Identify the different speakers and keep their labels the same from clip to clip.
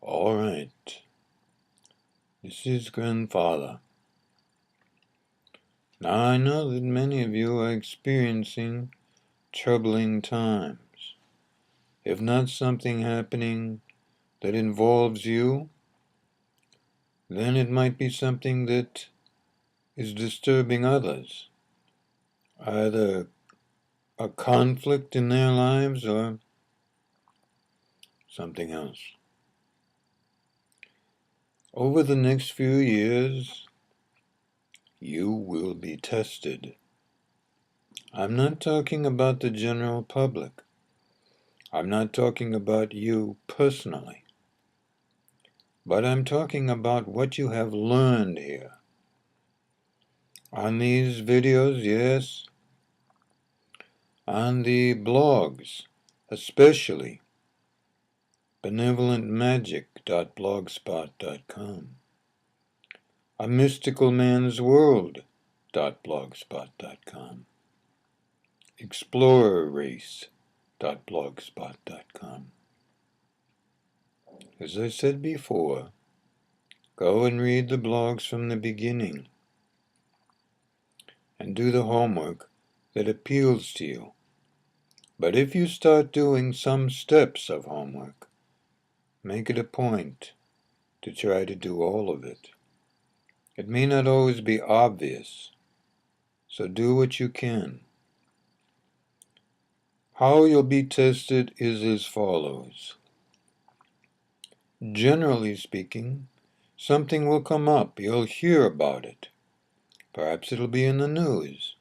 Speaker 1: All right. This is Grandfather. Now I know that many of you are experiencing troubling times. If not something happening that involves you, then it might be something that is disturbing others. Either a conflict in their lives or something else. Over the next few years, you will be tested. I'm not talking about the general public. I'm not talking about you personally. But I'm talking about what you have learned here. On these videos, yes. On the blogs, especially benevolentmagic.blogspot.com, a mysticalmansworld.blogspot.com, explorerrace.blogspot.com. As I said before, go and read the blogs from the beginning and do the homework that appeals to you. But if you start doing some steps of homework, make it a point to try to do all of it. It may not always be obvious, so do what you can. How you'll be tested is as follows. Generally speaking, something will come up. You'll hear about it. Perhaps it'll be in the news.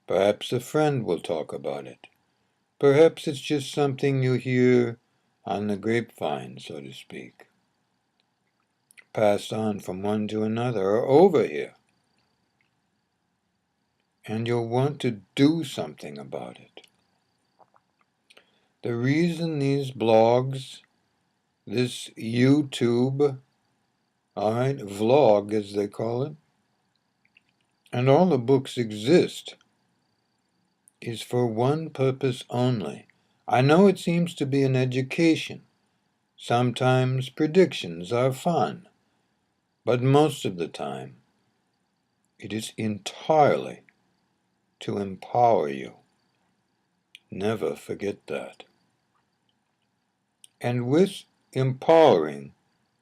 Speaker 1: Perhaps a friend will talk about it. Perhaps it's just something you hear on the grapevine, so to speak, passed on from one to another or over here. And you'll want to do something about it. The reason these blogs, this YouTube, vlog as they call it, and all the books exist is for one purpose only. I know it seems to be an education. Sometimes predictions are fun, but most of the time it is entirely to empower you. Never forget that. And with empowering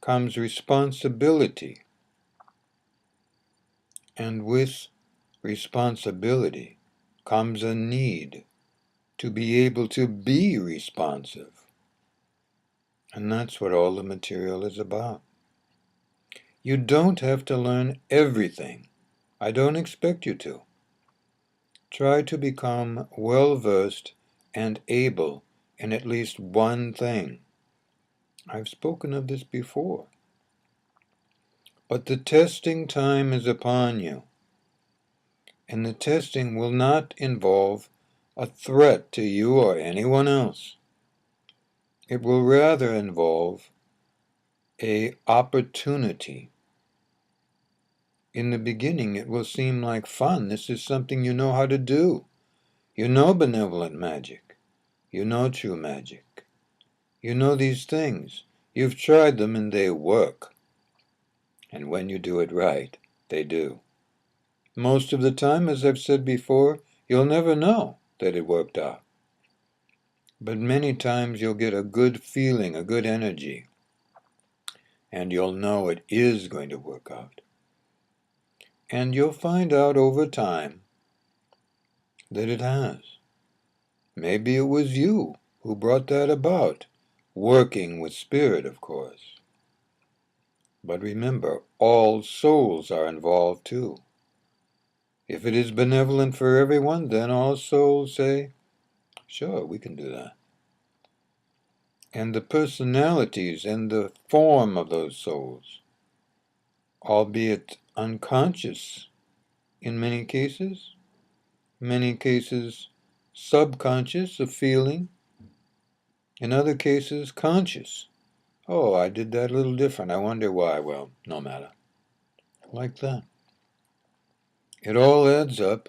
Speaker 1: comes responsibility. And with responsibility comes a need to be able to be responsive. And that's what all the material is about. You don't have to learn everything. I don't expect you to. Try to become well-versed and able in at least one thing. I've spoken of this before. But the testing time is upon you. And the testing will not involve a threat to you or anyone else. It will rather involve an opportunity. In the beginning, it will seem like fun. This is something you know how to do. You know benevolent magic. You know true magic. You know these things. You've tried them and they work. And when you do it right, they do. Most of the time, as I've said before, you'll never know that it worked out. But many times you'll get a good feeling, a good energy, and you'll know it is going to work out. And you'll find out over time that it has. Maybe it was you who brought that about, working with spirit, of course. But remember, all souls are involved too. If it is benevolent for everyone, then all souls say, sure, we can do that. And the personalities and the form of those souls, albeit unconscious in many cases subconscious of feeling, in other cases conscious. Oh, I did that a little different. I wonder why. Well, no matter. Like that. It all adds up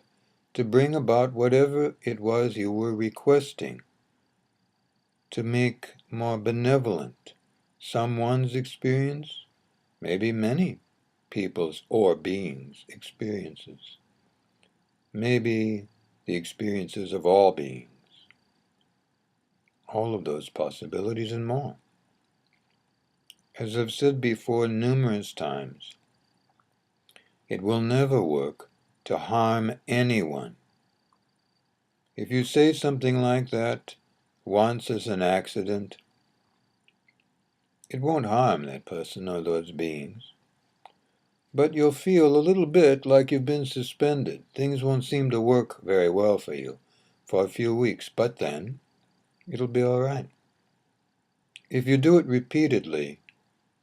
Speaker 1: to bring about whatever it was you were requesting, to make more benevolent, someone's experience, maybe many people's or beings' experiences, maybe the experiences of all beings. All of those possibilities and more. As I've said before numerous times, it will never work to harm anyone. If you say something like that once as an accident, it won't harm that person or those beings. But you'll feel a little bit like you've been suspended. Things won't seem to work very well for you for a few weeks, but then it'll be all right. If you do it repeatedly,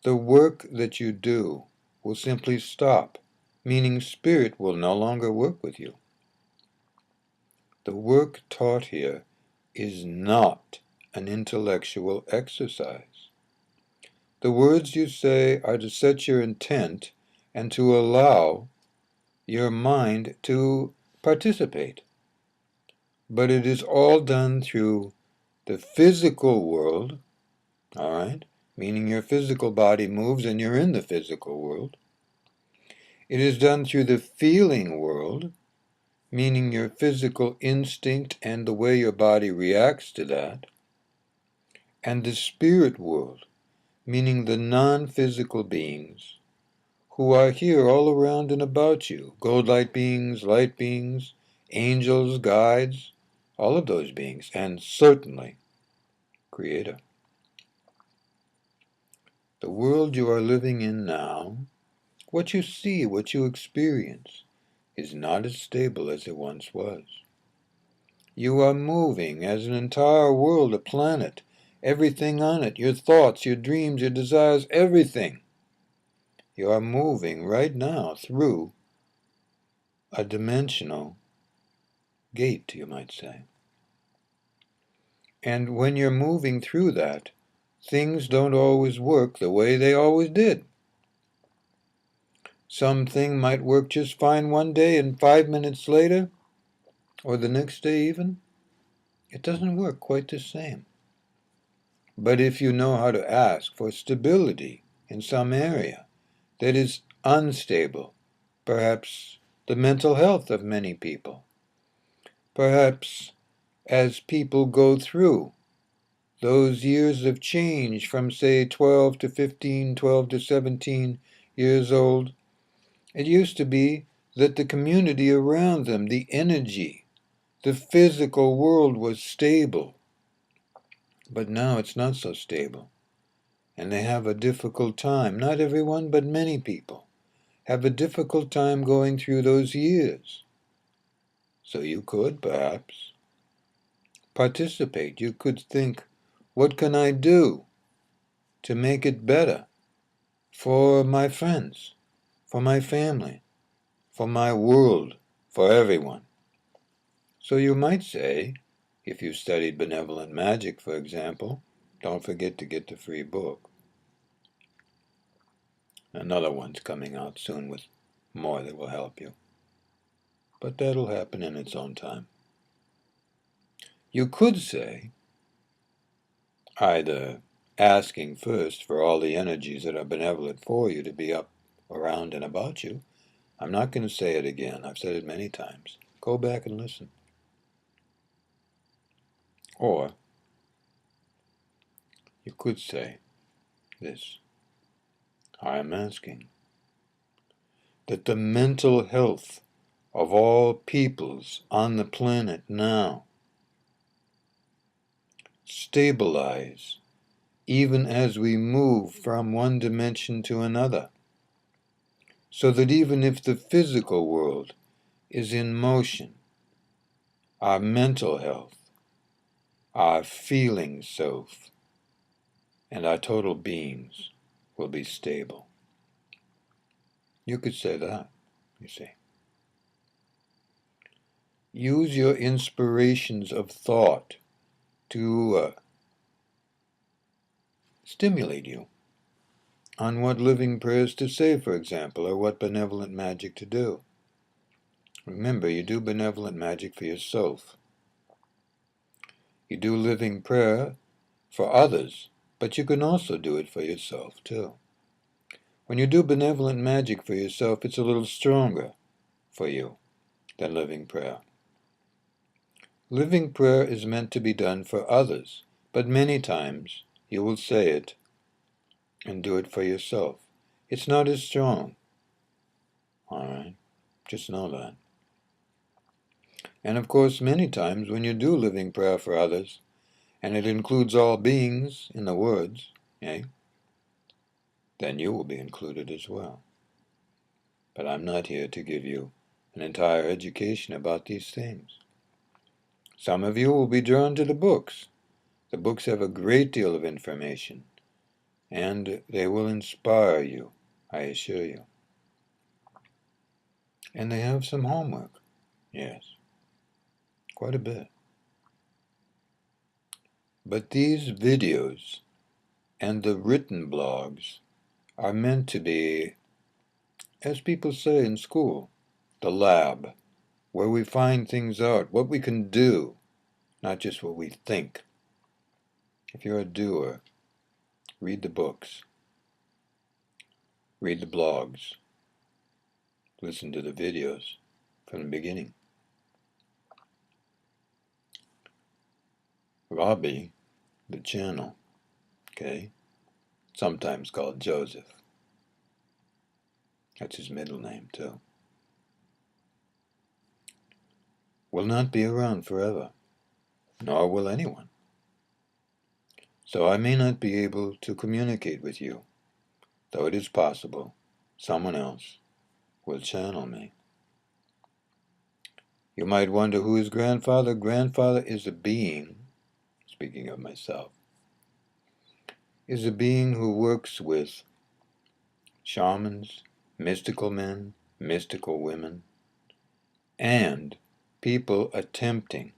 Speaker 1: the work that you do will simply stop, meaning spirit will no longer work with you. The work taught here is not an intellectual exercise. The words you say are to set your intent and to allow your mind to participate. But it is all done through the physical world, all right? Meaning your physical body moves and you're in the physical world. It is done through the feeling world, meaning your physical instinct and the way your body reacts to that. And the spirit world, meaning the non-physical beings who are here all around and about you. Gold light beings, angels, guides, all of those beings, and certainly Creator. The world you are living in now, what you see, what you experience, is not as stable as it once was. You are moving as an entire world, a planet, everything on it, your thoughts, your dreams, your desires, everything. You are moving right now through a dimensional gate, you might say. And when you're moving through that, things don't always work the way they always did. Something might work just fine one day, and 5 minutes later, or the next day even, it doesn't work quite the same. But if you know how to ask for stability in some area that is unstable, perhaps the mental health of many people, perhaps as people go through those years of change from, say, 12 to 15, 12 to 17 years old, it used to be that the community around them, the energy, the physical world was stable. But now it's not so stable. And they have a difficult time. Not everyone, but many people have a difficult time going through those years. So you could, perhaps, participate. You could think, what can I do to make it better for my friends, for my family, for my world, for everyone? So you might say, if you studied benevolent magic, for example, don't forget to get the free book. Another one's coming out soon with more that will help you. But that'll happen in its own time. You could say, either asking first for all the energies that are benevolent for you to be up, around, and about you. I'm not going to say it again. I've said it many times. Go back and listen. Or you could say this. I am asking that the mental health of all peoples on the planet now stabilize even as we move from one dimension to another, so that even if the physical world is in motion, our mental health, our feeling self, and our total beings will be stable. You could say that, you see. Use your inspirations of thought to stimulate you on what living prayers to say, for example, or what benevolent magic to do. Remember, you do benevolent magic for yourself. You do living prayer for others, But you can also do it for yourself, too. When you do benevolent magic for yourself, it's a little stronger for you than living prayer. Living prayer is meant to be done for others, but many times you will say it and do it for yourself. It's not as strong. All right? Just know that. And of course, many times when you do living prayer for others, and it includes all beings in the words, eh, then you will be included as well. But I'm not here to give you an entire education about these things. Some of you will be drawn to the books. The books have a great deal of information, and they will inspire you, I assure you. And they have some homework, yes, quite a bit. But these videos and the written blogs are meant to be, as people say in school, the lab, where we find things out, what we can do, not just what we think. If you're a doer, read the books, read the blogs, listen to the videos from the beginning. Robbie, the channel, okay, sometimes called Joseph. That's his middle name, too. Will not be around forever, nor will anyone. So I may not be able to communicate with you, though it is possible someone else will channel me. You might wonder who is Grandfather. Grandfather is a being, speaking of myself, is a being who works with shamans, mystical men, mystical women, and people attempting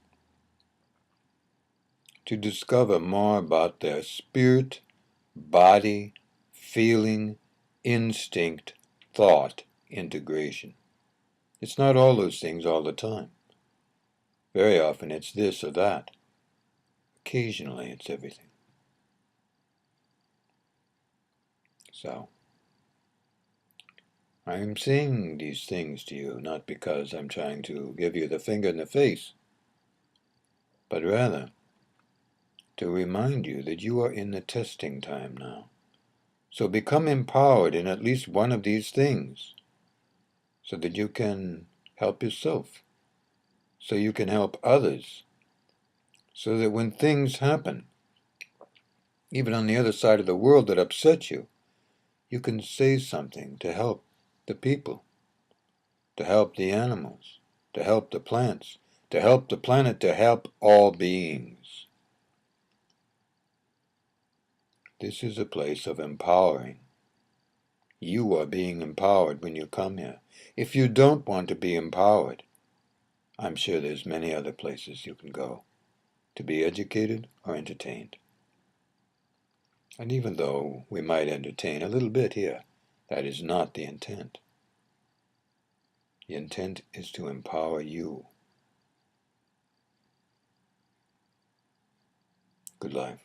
Speaker 1: to discover more about their spirit, body, feeling, instinct, thought integration. It's not all those things all the time. Very often it's this or that. Occasionally it's everything. So, I am saying these things to you not because I'm trying to give you the finger in the face, but rather to remind you that you are in the testing time now. So become empowered in at least one of these things so that you can help yourself, so you can help others, so that when things happen, even on the other side of the world that upset you, you can say something to help the people, to help the animals, to help the plants, to help the planet, to help all beings. This is a place of empowering. You are being empowered when you come here. If you don't want to be empowered, I'm sure there's many other places you can go to be educated or entertained. And even though we might entertain a little bit here, that is not the intent. The intent is to empower you. Good life.